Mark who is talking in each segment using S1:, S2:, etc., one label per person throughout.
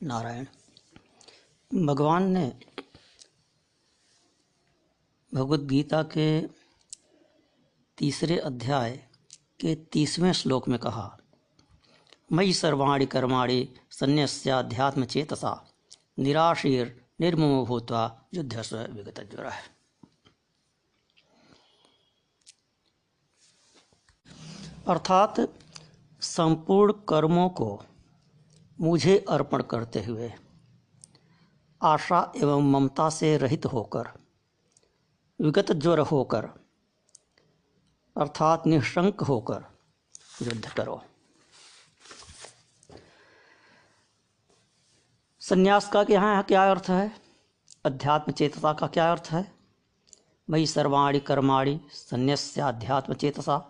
S1: नारायण। भगवान ने भगवद गीता के 3 अध्याय के 30वें श्लोक में कहा, मयि सर्वाणि कर्माणि सन्न्यस्याध्यात्म चेतसा निराशीर निर्ममो भूत्वा युध्यस्व विगतज्वरः। अर्थात संपूर्ण कर्मों को मुझे अर्पण करते हुए आशा एवं ममता से रहित होकर, विगत ज्वर होकर अर्थात निशंक होकर युद्ध करो। संन्यास का यहाँ क्या अर्थ है? अध्यात्म चेतसा का क्या अर्थ है? मयि सर्वाणि कर्माणि सन्न्यस्याध्यात्म चेतसा।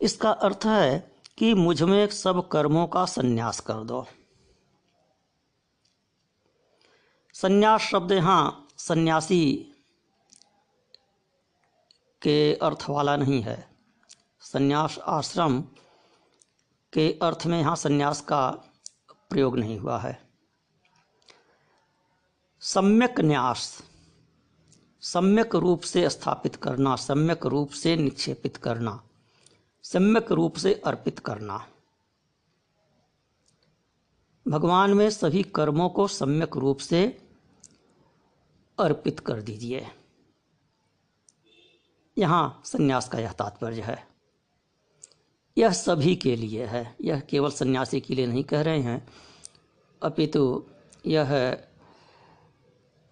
S1: इसका अर्थ है कि मुझ में सब कर्मों का संन्यास कर दो। संन्यास शब्द यहाँ सन्यासी के अर्थ वाला नहीं है। संन्यास आश्रम के अर्थ में यहाँ संन्यास का प्रयोग नहीं हुआ है। सम्यक न्यास, सम्यक रूप से स्थापित करना, सम्यक रूप से निक्षेपित करना, सम्यक रूप से अर्पित करना। भगवान में सभी कर्मों को सम्यक रूप से अर्पित कर दीजिए। यहाँ संन्यास का यह तात्पर्य है। यह सभी के लिए है, यह केवल सन्यासी के लिए नहीं कह रहे हैं, अपितु यह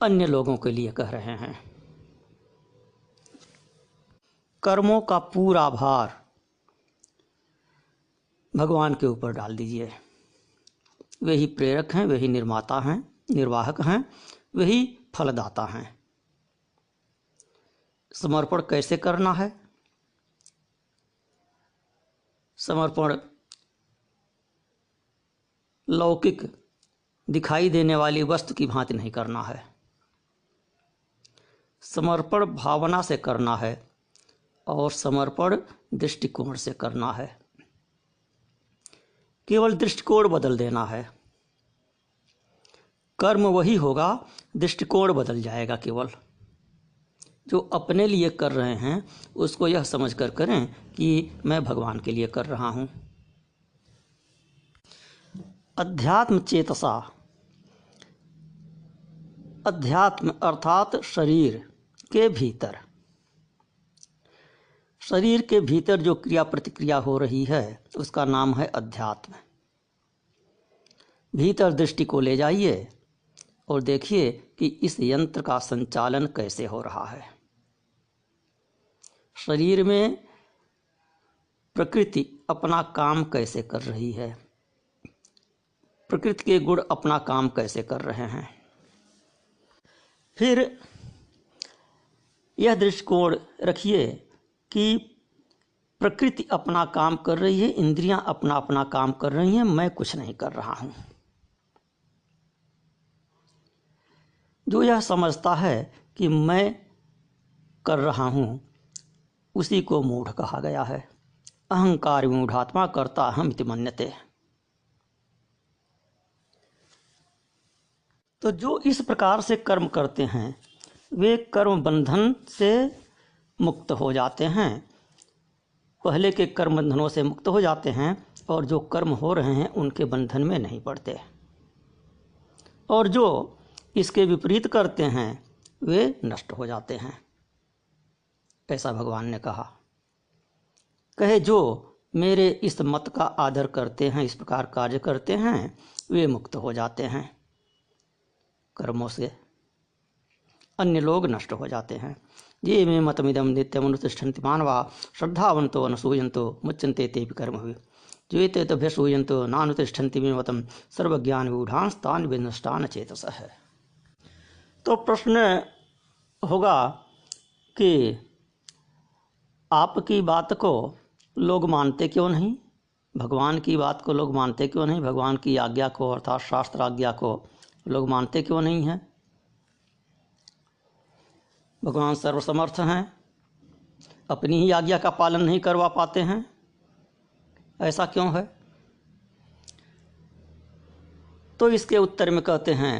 S1: अन्य लोगों के लिए कह रहे हैं। कर्मों का पूरा भार भगवान के ऊपर डाल दीजिए। वे ही प्रेरक हैं, वे ही निर्माता हैं, निर्वाहक हैं, वे ही फलदाता हैं। समर्पण कैसे करना है? समर्पण लौकिक दिखाई देने वाली वस्तु की भांति नहीं करना है। समर्पण भावना से करना है और समर्पण दृष्टिकोण से करना है। केवल दृष्टिकोण बदल देना है। कर्म वही होगा, दृष्टिकोण बदल जाएगा। केवल जो अपने लिए कर रहे हैं उसको यह समझकर करें कि मैं भगवान के लिए कर रहा हूँ। अध्यात्म चेतसा, अध्यात्म अर्थात शरीर के भीतर, शरीर के भीतर जो क्रिया प्रतिक्रिया हो रही है उसका नाम है अध्यात्म। भीतर दृष्टि को ले जाइए और देखिए कि इस यंत्र का संचालन कैसे हो रहा है। शरीर में प्रकृति अपना काम कैसे कर रही है, प्रकृति के गुण अपना काम कैसे कर रहे हैं। फिर यह दृष्टिकोण रखिए कि प्रकृति अपना काम कर रही है, इंद्रियां अपना अपना काम कर रही हैं, मैं कुछ नहीं कर रहा हूं। जो यह समझता है कि मैं कर रहा हूं उसी को मूढ़ कहा गया है। अहंकार मूढ़ात्मा कर्ता अहम इति मन्यते। तो जो इस प्रकार से कर्म करते हैं वे कर्म बंधन से मुक्त हो जाते हैं, पहले के कर्म बंधनों से मुक्त हो जाते हैं, और जो कर्म हो रहे हैं उनके बंधन में नहीं पड़ते। और जो इसके विपरीत करते हैं वे नष्ट हो जाते हैं। ऐसा भगवान ने कहा। कहे जो मेरे इस मत का आदर करते हैं, इस प्रकार कार्य करते हैं, वे मुक्त हो जाते हैं कर्मों से, अन्य लोग नष्ट हो जाते हैं। ये मे मतमिदम नित्यम अनुतिष्ठन्ति मानवा श्रद्धावन्तो अनसूयन्तो मुच्यन्ते तेऽपि कर्मभिः जो एते तभ्यसूयन्तो नानुतिष्ठन्ति मे मतम सर्वज्ञान विगूढ़ांस्तान् विनष्टान् चेतसः। तो प्रश्न होगा कि आपकी बात को लोग मानते क्यों नहीं? भगवान की बात को लोग मानते क्यों नहीं? भगवान की आज्ञा को अर्थात शास्त्र आज्ञा को लोग मानते क्यों नहीं हैं? भगवान सर्वसमर्थ हैं, अपनी ही आज्ञा का पालन नहीं करवा पाते हैं, ऐसा क्यों है? तो इसके उत्तर में कहते हैं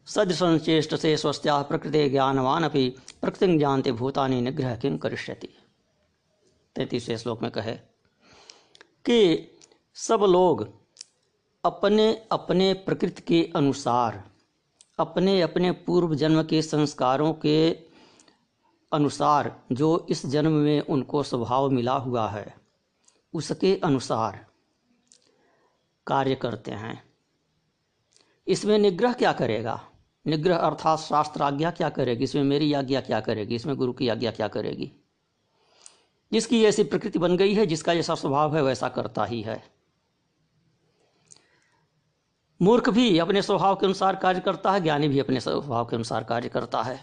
S1: सदसंचेष्ट से स्वस्थ्या प्रकृति ज्ञानवान अपि प्रकृति जानते भूतानि निग्रह किं करिष्यति। 33वें श्लोक में कहे कि सब लोग अपने अपने प्रकृति के अनुसार, अपने अपने पूर्व जन्म के संस्कारों के अनुसार, जो इस जन्म में उनको स्वभाव मिला हुआ है उसके अनुसार कार्य करते हैं। इसमें निग्रह क्या करेगा? निग्रह अर्थात शास्त्र आज्ञा क्या करेगी? इसमें मेरी आज्ञा क्या करेगी? इसमें गुरु की आज्ञा क्या करेगी? जिसकी ऐसी प्रकृति बन गई है, जिसका जैसा स्वभाव है वैसा करता ही है। मूर्ख भी अपने स्वभाव के अनुसार कार्य करता है, ज्ञानी भी अपने स्वभाव के अनुसार कार्य करता है।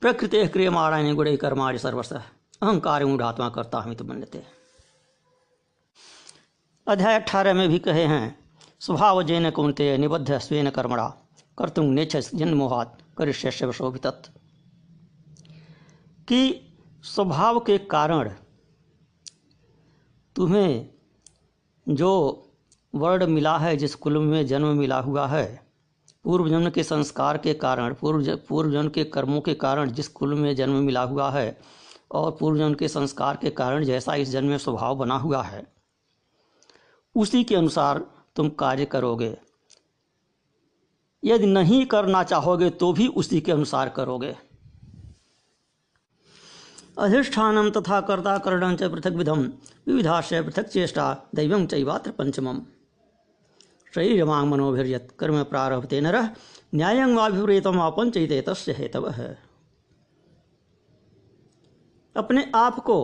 S1: प्रकृति क्रियमाणानि गुणैः कर्माणि सर्वशः अहंकार मूढ़ात्मा करता हमें तो बनते। अध्याय 18 में भी कहे हैं स्वभाव जेन कौन्तेय निबद्ध स्वेन कर्मणा कर्तुं नेच्छस जन्मोहात् करिष्यस्य वशोभितत्, कि स्वभाव के कारण तुम्हें जो वर्ण मिला है, जिस कुल में जन्म मिला हुआ है, पूर्व जन्म के संस्कार के कारण, पूर्व जन्म के कर्मों के कारण जिस कुल में जन्म मिला हुआ है और पूर्व जन्म के संस्कार के कारण जैसा इस जन्म में स्वभाव बना हुआ है उसी के अनुसार तुम कार्य करोगे। यदि नहीं करना चाहोगे तो भी उसी के अनुसार करोगे। अधिष्ठानम तथा कर्ता करणं च पृथक विधम विविधाश्रय पृथक चेष्टा दैवं चैवात्र पंचमम शरीरमां मनोभिर्यत् कर्म प्रारभते नरः न्यायं वा विपरीतं वा पंचैते तस्य हेतवः। अपने आप को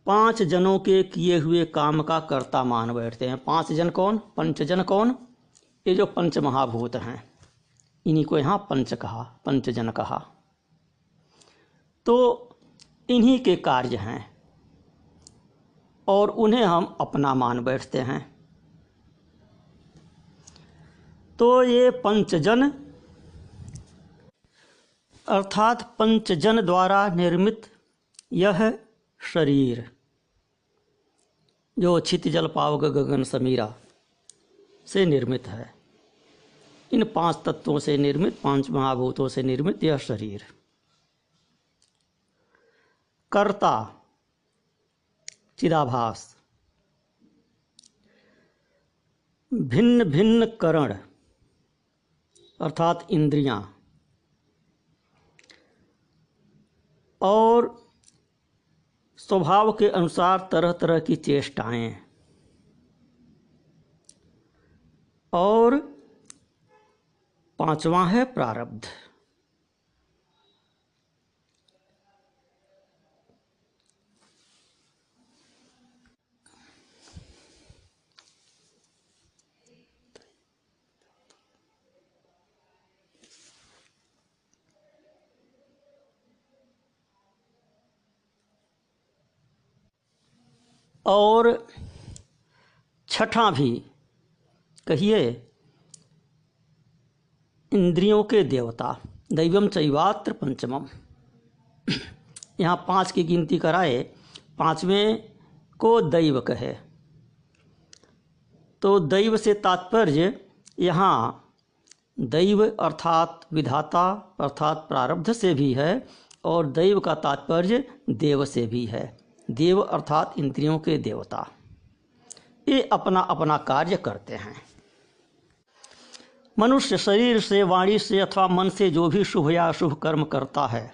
S1: 5 जनों के किए हुए काम का कर्ता मान बैठते हैं। 5 जन कौन? पंचजन कौन? ये जो पंच महाभूत हैं, इन्हीं को यहाँ पंच कहा, पंचजन कहा। तो इन्हीं के कार्य हैं और उन्हें हम अपना मान बैठते हैं। तो ये पंचजन अर्थात पंचजन द्वारा निर्मित यह शरीर जो क्षिति जल पावक गगन समीरा से निर्मित है, इन 5 तत्वों से निर्मित, 5 महाभूतों से निर्मित यह शरीर, कर्ता चिदाभास, भिन्न भिन्न करण अर्थात इंद्रियां और स्वभाव के अनुसार तरह तरह की चेष्टाएं और 5वां है प्रारब्ध। और 6वां भी कहिए इंद्रियों के देवता दैवम चैवात्र पंचमम। यहाँ 5 की गिनती कराए, 5वें को दैव कहे। तो दैव से तात्पर्य यहाँ दैव अर्थात विधाता अर्थात प्रारब्ध से भी है और दैव का तात्पर्य देव से भी है। देव अर्थात इंद्रियों के देवता, ये अपना अपना कार्य करते हैं। मनुष्य शरीर से, वाणी से अथवा मन से जो भी शुभ या अशुभ कर्म करता है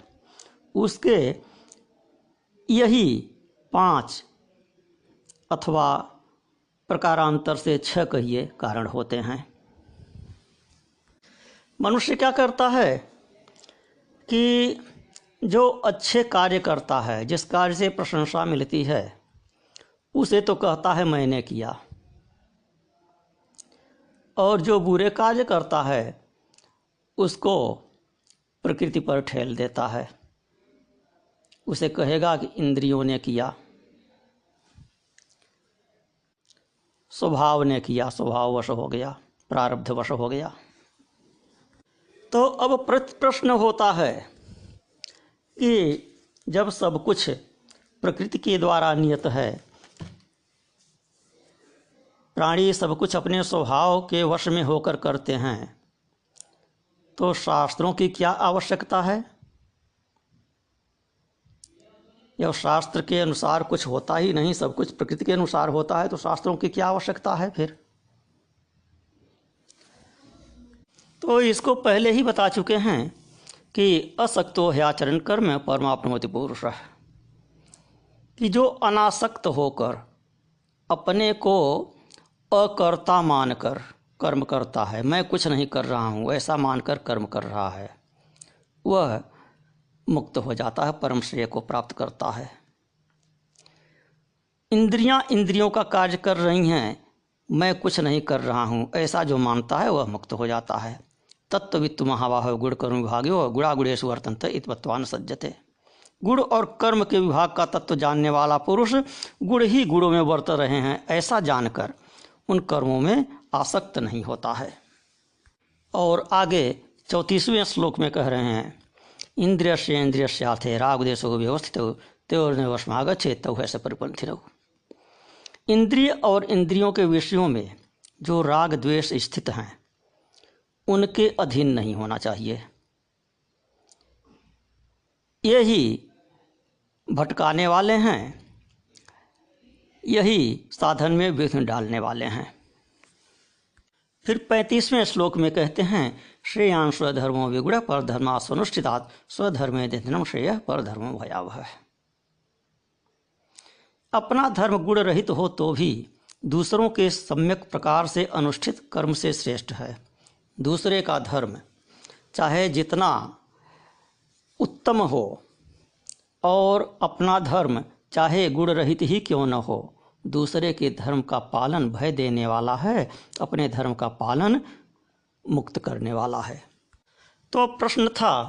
S1: उसके यही 5 अथवा प्रकारांतर से 6 कहिए कारण होते हैं। मनुष्य क्या करता है कि जो अच्छे कार्य करता है, जिस कार्य से प्रशंसा मिलती है, उसे तो कहता है मैंने किया, और जो बुरे कार्य करता है उसको प्रकृति पर ठेल देता है, उसे कहेगा कि इंद्रियों ने किया, स्वभाव ने किया, स्वभाववश हो गया, प्रारब्धवश हो गया। तो अब प्रश्न होता है कि जब सब कुछ प्रकृति के द्वारा नियत है प्राणी सब कुछ अपने स्वभाव के वश में होकर करते हैं, तो शास्त्रों की क्या आवश्यकता है? जब शास्त्र के अनुसार कुछ होता ही नहीं, सब कुछ प्रकृति के अनुसार होता है, तो शास्त्रों की क्या आवश्यकता है फिर? तो इसको पहले ही बता चुके हैं कि असक्तो ह्याचरण कर्म परमाप्नोति पुरुषः, कि जो अनासक्त होकर अपने को अकर्ता मानकर कर्म करता है, मैं कुछ नहीं कर रहा हूँ ऐसा मानकर कर्म कर रहा है, वह मुक्त हो जाता है, परम श्रेय को प्राप्त करता है। इंद्रियां इंद्रियों का कार्य कर रही हैं, मैं कुछ नहीं कर रहा हूँ ऐसा जो मानता है वह मुक्त हो जाता है। तत्ववित्तु महाबाह गुण कर्म विभाग्यो गुणागुणेषु वर्तन्ते इत्वत्वान सज्जते। गुण और कर्म के विभाग का तत्व जानने वाला पुरुष गुण ही गुणों में वर्त रहे हैं ऐसा जानकर उन कर्मों में आसक्त नहीं होता है। और आगे 34वें श्लोक में कह रहे हैं, इंद्रियस्येन्द्रियस्यार्थे रागद्वेषो व्यवस्थितो तयोर्नवशमागच्छेत् तौ ह्यस्य परिपन्थिनौ। इंद्रिय और इंद्रियों के विषयों में जो राग द्वेष स्थित हैं उनके अधीन नहीं होना चाहिए। यही भटकाने वाले हैं, यही साधन में विघ्न डालने वाले हैं। फिर 35वें श्लोक में कहते हैं, श्रेयान् स्वधर्मो विगुणः परधर्मात् स्वनुष्ठितात् स्वधर्मे निधनं श्रेयः परधर्मो भयावहः। अपना धर्म गुण रहित हो तो भी दूसरों के सम्यक प्रकार से अनुष्ठित कर्म से श्रेष्ठ है। दूसरे का धर्म चाहे जितना उत्तम हो और अपना धर्म चाहे गुण रहित ही क्यों न हो, दूसरे के धर्म का पालन भय देने वाला है, अपने धर्म का पालन मुक्त करने वाला है। तो प्रश्न था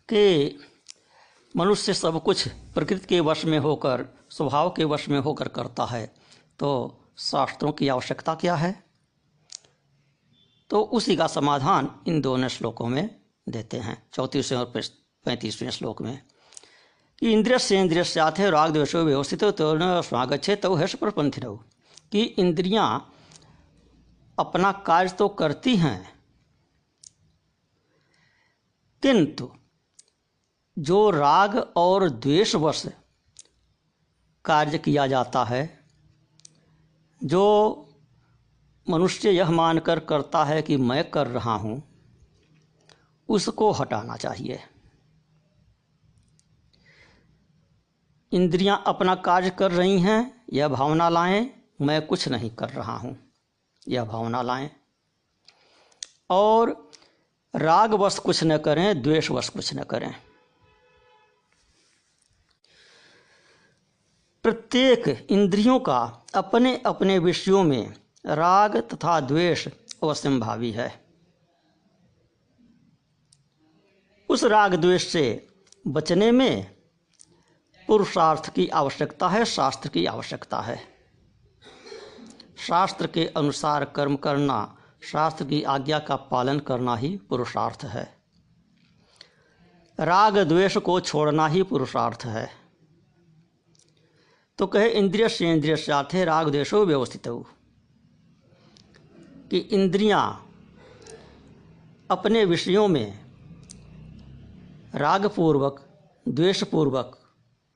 S1: कि मनुष्य सब कुछ प्रकृति के वश में होकर, स्वभाव के वश में होकर करता है, तो शास्त्रों की आवश्यकता क्या है? तो उसी का समाधान इन दोनों श्लोकों में देते हैं, 34वें और 35वें श्लोक में, कि इंद्रियस्येन्द्रियस्यार्थे रागद्वेषो व्यवस्थितो तयोर्नवशमागच्छेत् तौ ह्यस्य परिपन्थिनौ। कि इंद्रियां अपना कार्य तो करती हैं, किंतु जो राग और द्वेषवश कार्य किया जाता है, जो मनुष्य यह मानकर करता है कि मैं कर रहा हूँ, उसको हटाना चाहिए। इंद्रियां अपना कार्य कर रही हैं, यह भावना लाएं, मैं कुछ नहीं कर रहा हूँ, यह भावना लाएं। और रागवश कुछ न करें, द्वेषवश कुछ न करें। प्रत्येक इंद्रियों का अपने अपने विषयों में राग तथा द्वेष अवश्यंभावी है। उस राग द्वेष से बचने में पुरुषार्थ की आवश्यकता है, शास्त्र की आवश्यकता है। शास्त्र के अनुसार कर्म करना, शास्त्र की आज्ञा का पालन करना ही पुरुषार्थ है। राग द्वेष को छोड़ना ही पुरुषार्थ है। तो कहे इंद्रियस्येन्द्रियस्यार्थे राग द्वेषो व्यवस्थितौ, कि इंद्रियां अपने विषयों में रागपूर्वक द्वेषपूर्वक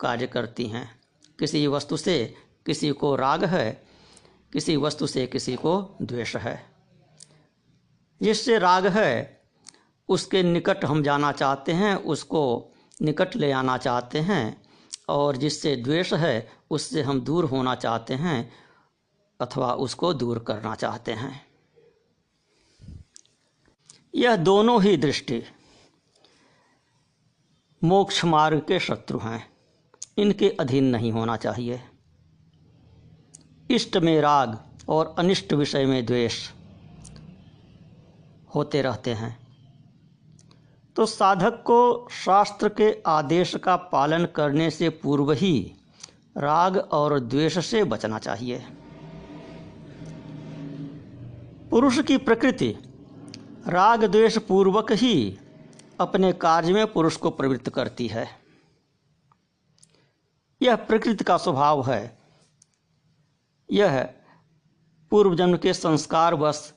S1: कार्य करती हैं। किसी वस्तु से किसी को राग है, किसी वस्तु से किसी को द्वेष है। जिससे राग है उसके निकट हम जाना चाहते हैं, उसको निकट ले आना चाहते हैं, और जिससे द्वेष है उससे हम दूर होना चाहते हैं अथवा उसको दूर करना चाहते हैं। यह दोनों ही दृष्टि मोक्ष मार्ग के शत्रु हैं, इनके अधीन नहीं होना चाहिए। इष्ट में राग और अनिष्ट विषय में द्वेष होते रहते हैं। तो साधक को शास्त्र के आदेश का पालन करने से पूर्व ही राग और द्वेष से बचना चाहिए। पुरुष की प्रकृति राग द्वेष पूर्वक ही अपने कार्य में पुरुष को प्रवृत्त करती है। यह प्रकृति का स्वभाव है। यह पूर्व जन्म के संस्कार बस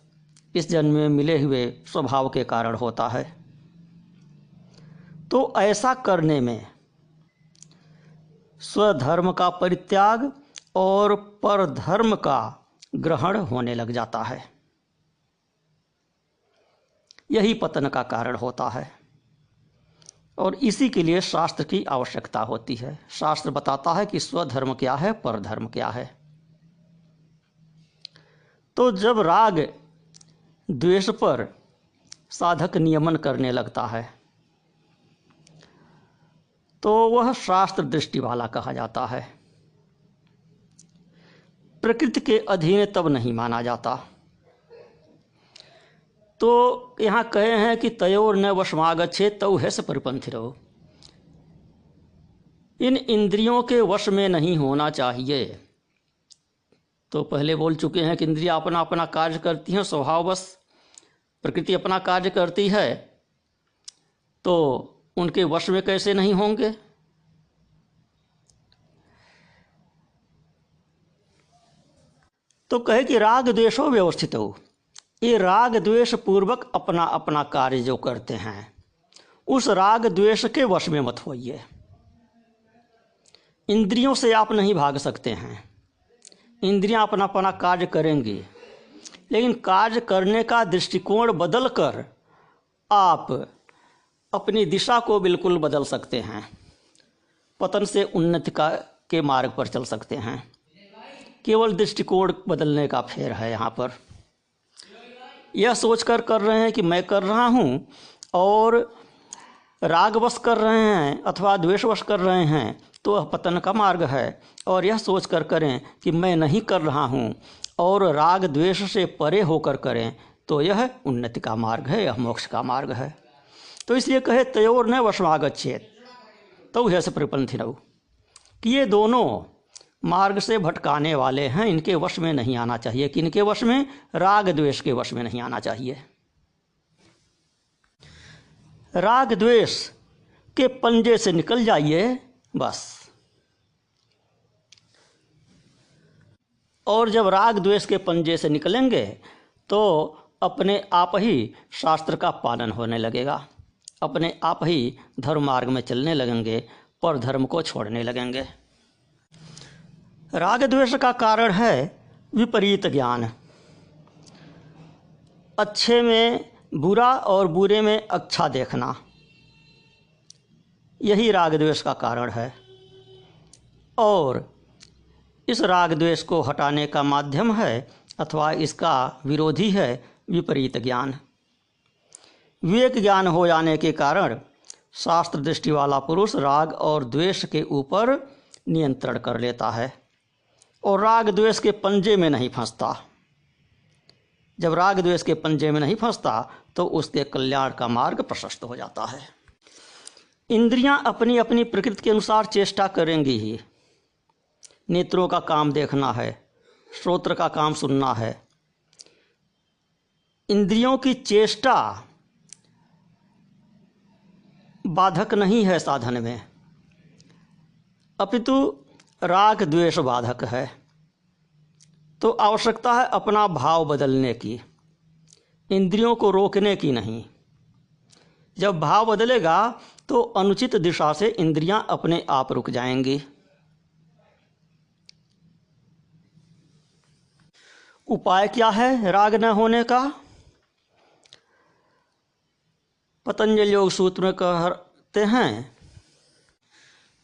S1: इस जन्म में मिले हुए स्वभाव के कारण होता है। तो ऐसा करने में स्वधर्म का परित्याग और परधर्म का ग्रहण होने लग जाता है। यही पतन का कारण होता है और इसी के लिए शास्त्र की आवश्यकता होती है। शास्त्र बताता है कि स्वधर्म क्या है, परधर्म क्या है। तो जब राग द्वेष पर साधक नियमन करने लगता है तो वह शास्त्र दृष्टि वाला कहा जाता है। प्रकृति के अधीन तब नहीं माना जाता। तो यहाँ कहे हैं कि तयोर न वशमागच्छे तौ है स परिपंथिरो। इन इंद्रियों के वश में नहीं होना चाहिए। तो पहले बोल चुके हैं कि इंद्रियां अपना अपना कार्य करती हैं स्वभाववश, प्रकृति अपना कार्य करती है, तो उनके वश में कैसे नहीं होंगे। तो कहे कि राग द्वेषो व्यवस्थित हो। ये राग द्वेष पूर्वक अपना अपना कार्य जो करते हैं उस राग द्वेष के वश में मत होइए। इंद्रियों से आप नहीं भाग सकते हैं, इंद्रियां अपना अपना कार्य करेंगी, लेकिन कार्य करने का दृष्टिकोण बदल कर आप अपनी दिशा को बिल्कुल बदल सकते हैं। पतन से उन्नति के मार्ग पर चल सकते हैं। केवल दृष्टिकोण बदलने का फेर है। यहाँ पर यह सोचकर कर रहे हैं कि मैं कर रहा हूँ और रागवश कर रहे हैं अथवा द्वेषवश कर रहे हैं तो वह पतन का मार्ग है। और यह सोचकर करें कि मैं नहीं कर रहा हूँ और राग द्वेष से परे होकर करें तो यह उन्नति का मार्ग है, यह मोक्ष का मार्ग है। तो इसलिए कहे तयोर न वशमागच्छेत् तौ ह्यस्य परिपन्थिनौ, कि ये दोनों मार्ग से भटकाने वाले हैं, इनके वश में नहीं आना चाहिए। कि इनके वश में, राग द्वेष के वश में नहीं आना चाहिए। राग द्वेष के पंजे से निकल जाइए बस। और जब राग द्वेष के पंजे से निकलेंगे तो अपने आप ही शास्त्र का पालन होने लगेगा, अपने आप ही धर्म मार्ग में चलने लगेंगे, पर धर्म को छोड़ने लगेंगे। राग द्वेष का कारण है विपरीत ज्ञान। अच्छे में बुरा और बुरे में अच्छा देखना, यही राग द्वेष का कारण है। और इस राग द्वेष को हटाने का माध्यम है अथवा इसका विरोधी है विपरीत ज्ञान। विवेक ज्ञान हो जाने के कारण शास्त्र दृष्टि वाला पुरुष राग और द्वेष के ऊपर नियंत्रण कर लेता है और राग द्वेष के पंजे में नहीं फंसता। जब राग द्वेष के पंजे में नहीं फंसता तो उसके कल्याण का मार्ग प्रशस्त हो जाता है। इंद्रियां अपनी अपनी प्रकृति के अनुसार चेष्टा करेंगी ही। नेत्रों का काम देखना है, श्रोत्र का काम सुनना है। इंद्रियों की चेष्टा बाधक नहीं है साधन में, अपितु राग द्वेष बाधक है। तो आवश्यकता है अपना भाव बदलने की, इंद्रियों को रोकने की नहीं। जब भाव बदलेगा तो अनुचित दिशा से इंद्रियां अपने आप रुक जाएंगी। उपाय क्या है राग न होने का? पतंजलि योग सूत्र में कहते हैं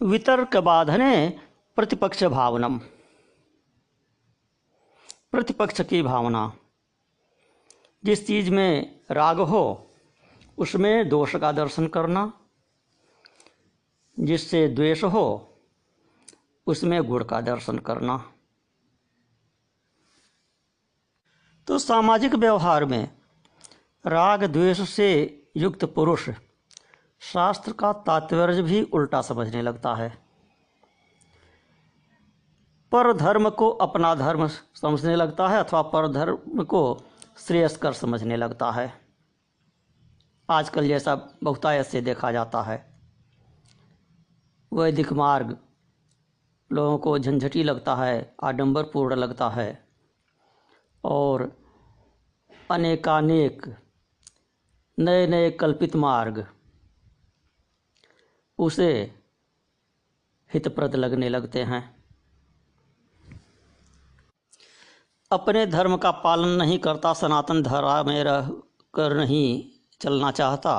S1: वितर्क बाधने प्रतिपक्ष भावनम। प्रतिपक्ष की भावना, जिस चीज़ में राग हो उसमें दोष का दर्शन करना, जिससे द्वेष हो उसमें गुण का दर्शन करना। तो सामाजिक व्यवहार में राग द्वेष से युक्त पुरुष शास्त्र का तात्पर्य भी उल्टा समझने लगता है। पर धर्म को अपना धर्म समझने लगता है अथवा पर धर्म को श्रेयस्कर समझने लगता है। आजकल जैसा बहुतायत से देखा जाता है। वैदिक मार्ग लोगों को झंझटी लगता है, आडंबरपूर्ण लगता है और अनेकानेक नए नए कल्पित मार्ग उसे हितप्रद लगने लगते हैं। अपने धर्म का पालन नहीं करता, सनातन धारा में रह कर नहीं चलना चाहता,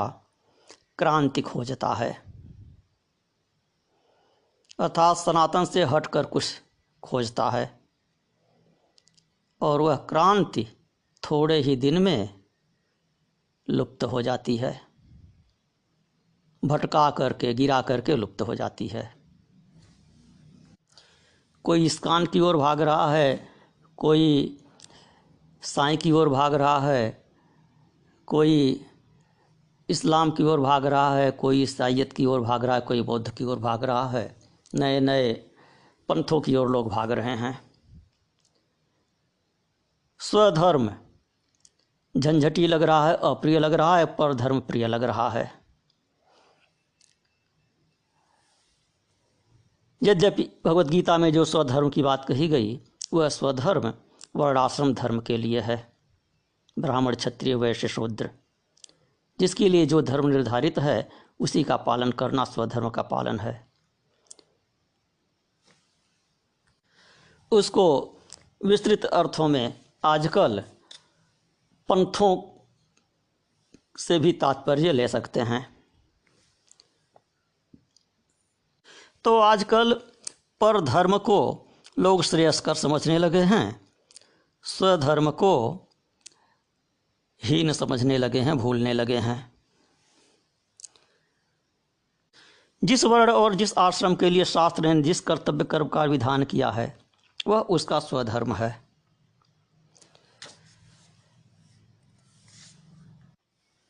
S1: क्रांति खोजता है, अर्थात सनातन से हटकर कुछ खोजता है, और वह क्रांति थोड़े ही दिन में लुप्त हो जाती है, भटका करके गिरा करके लुप्त हो जाती है। कोई इस्कान की ओर भाग रहा है, कोई साईं की ओर भाग रहा है, कोई इस्लाम की ओर भाग रहा है, कोई ईसाईयत की ओर भाग रहा है, कोई बौद्ध की ओर भाग रहा है, नए नए पंथों की ओर लोग भाग रहे हैं। स्वधर्म झंझटी लग रहा है, अप्रिय लग रहा है, पर धर्म प्रिय लग रहा है। यद्यपि भगवत गीता में जो स्वधर्म की बात कही गई वह स्वधर्म वर्णाश्रम धर्म के लिए है, ब्राह्मण क्षत्रिय वैश्य शूद्र, जिसके लिए जो धर्म निर्धारित है उसी का पालन करना स्वधर्म का पालन है। उसको विस्तृत अर्थों में आजकल पंथों से भी तात्पर्य ले सकते हैं। तो आजकल पर धर्म को लोग श्रेयस्कर समझने लगे हैं, स्वधर्म को हीन समझने लगे हैं, भूलने लगे हैं। जिस वर्ण और जिस आश्रम के लिए शास्त्र ने जिस कर्तव्य कर्म का विधान किया है वह उसका स्वधर्म है।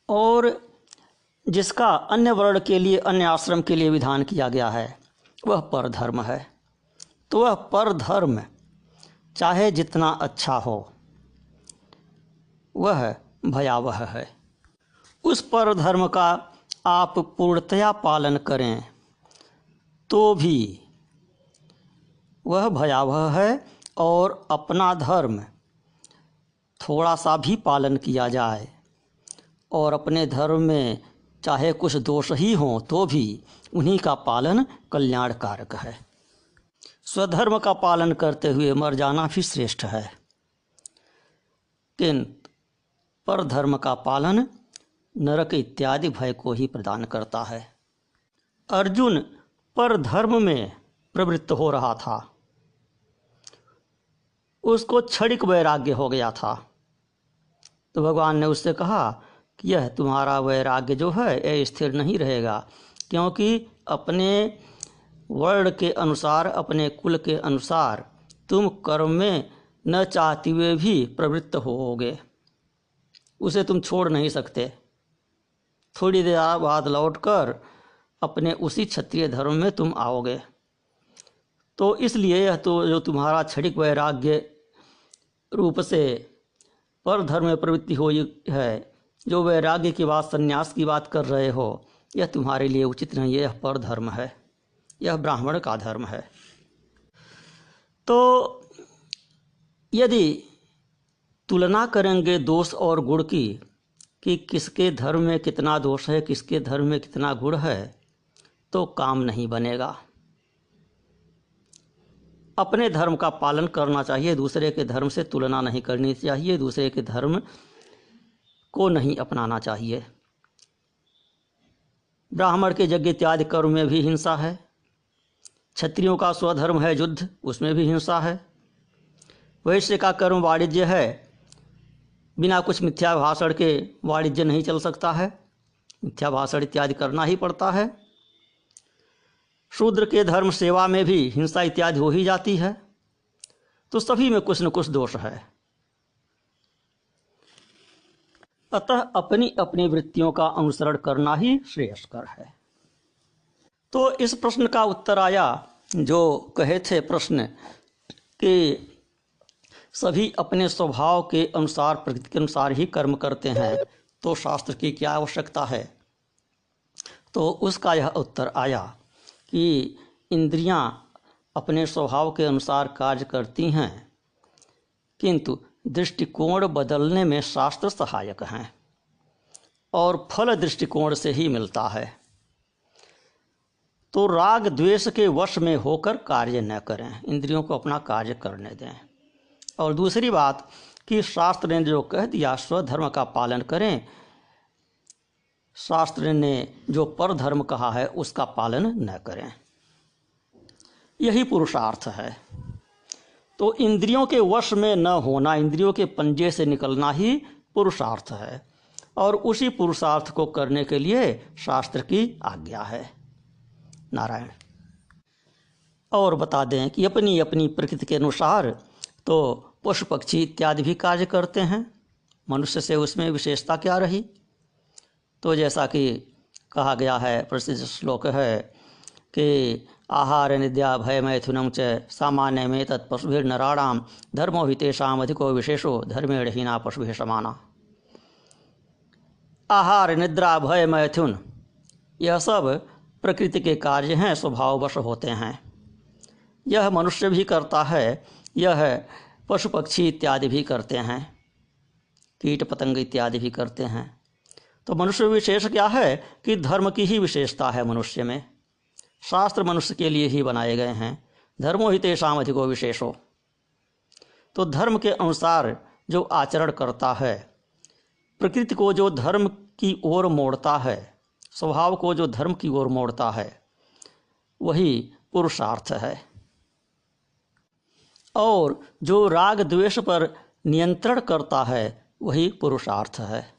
S1: और जिसका अन्य वर्ण के लिए अन्य आश्रम के लिए विधान किया गया है वह परधर्म है। तो वह परधर्म चाहे जितना अच्छा हो वह भयावह है। उस परधर्म का आप पूर्णतया पालन करें तो भी वह भयावह है, और अपना धर्म थोड़ा सा भी पालन किया जाए और अपने धर्म में चाहे कुछ दोष ही हों तो भी उन्हीं का पालन कल्याणकारक है। स्वधर्म का पालन करते हुए मर जाना भी श्रेष्ठ है, किंतु परधर्म का पालन नरक इत्यादि भय को ही प्रदान करता है। अर्जुन परधर्म में प्रवृत्त हो रहा था, उसको क्षणिक वैराग्य हो गया था, तो भगवान ने उससे कहा कि यह तुम्हारा वैराग्य जो है यह स्थिर नहीं रहेगा, क्योंकि अपने वर्ण के अनुसार अपने कुल के अनुसार तुम कर्म में न चाहते हुए भी प्रवृत्त होगे, उसे तुम छोड़ नहीं सकते। थोड़ी देर बाद लौटकर अपने उसी क्षत्रिय धर्म में तुम आओगे। तो इसलिए यह तो जो तुम्हारा क्षणिक वैराग्य रूप से पर धर्म में प्रवृत्ति हुई है, जो वैराग्य की बात संन्यास की बात कर रहे हो, यह तुम्हारे लिए उचित नहीं है, यह पर धर्म है, यह ब्राह्मण का धर्म है। तो यदि तुलना करेंगे दोष और गुण की कि किसके धर्म में कितना दोष है, किसके धर्म में कितना गुण है, तो काम नहीं बनेगा। अपने धर्म का पालन करना चाहिए, दूसरे के धर्म से तुलना नहीं करनी चाहिए, दूसरे के धर्म को नहीं अपनाना चाहिए। ब्राह्मण के यज्ञ इत्यादि कर्म में भी हिंसा है, क्षत्रियों का स्वधर्म है युद्ध, उसमें भी हिंसा है, वैश्य का कर्म वाणिज्य है, बिना कुछ मिथ्या भाषण के वाणिज्य नहीं चल सकता है, मिथ्या भाषण इत्यादि करना ही पड़ता है। शूद्र के धर्म सेवा में भी हिंसा इत्यादि हो ही जाती है। तो सभी में कुछ न कुछ दोष है। अतः अपनी अपनी वृत्तियों का अनुसरण करना ही श्रेयस्कर है। तो इस प्रश्न का उत्तर आया, जो कहे थे प्रश्न कि सभी अपने स्वभाव के अनुसार प्रकृति के अनुसार ही कर्म करते हैं, तो शास्त्र की क्या आवश्यकता है। तो उसका यह उत्तर आया कि इंद्रियां अपने स्वभाव के अनुसार कार्य करती हैं, किंतु दृष्टिकोण बदलने में शास्त्र सहायक हैं और फल दृष्टिकोण से ही मिलता है। तो राग द्वेष के वश में होकर कार्य न करें, इंद्रियों को अपना कार्य करने दें। और दूसरी बात कि शास्त्र ने जो कह दिया स्वधर्म का पालन करें, शास्त्र ने जो पर धर्म कहा है उसका पालन न करें, यही पुरुषार्थ है। तो इंद्रियों के वश में न होना, इंद्रियों के पंजे से निकलना ही पुरुषार्थ है और उसी पुरुषार्थ को करने के लिए शास्त्र की आज्ञा है। नारायण। और बता दें कि अपनी अपनी प्रकृति के अनुसार तो पशु पक्षी इत्यादि भी कार्य करते हैं, मनुष्य से उसमें विशेषता क्या रही? तो जैसा कि कहा गया है, प्रसिद्ध श्लोक है कि आहार निद्या भय मैथुनम च सामान्य में तत्पशुभिर्नराणाम धर्मो हि तेषाम अधिको विशेषो धर्मेण हीना पशुभिः समाना। आहार निद्रा भय मैथुन यह सब प्रकृति के कार्य हैं, स्वभाववश होते हैं। यह मनुष्य भी करता है, यह पशु पक्षी इत्यादि भी करते हैं, कीट पतंग इत्यादि भी करते हैं। तो मनुष्य विशेष क्या है कि धर्म की ही विशेषता है मनुष्य में। शास्त्र मनुष्य के लिए ही बनाए गए हैं, धर्मो हि तेषाम अधिको विशेषो। तो धर्म के अनुसार जो आचरण करता है, प्रकृति को जो धर्म की ओर मोड़ता है, स्वभाव को जो धर्म की ओर मोड़ता है, वही पुरुषार्थ है। और जो राग द्वेष पर नियंत्रण करता है वही पुरुषार्थ है।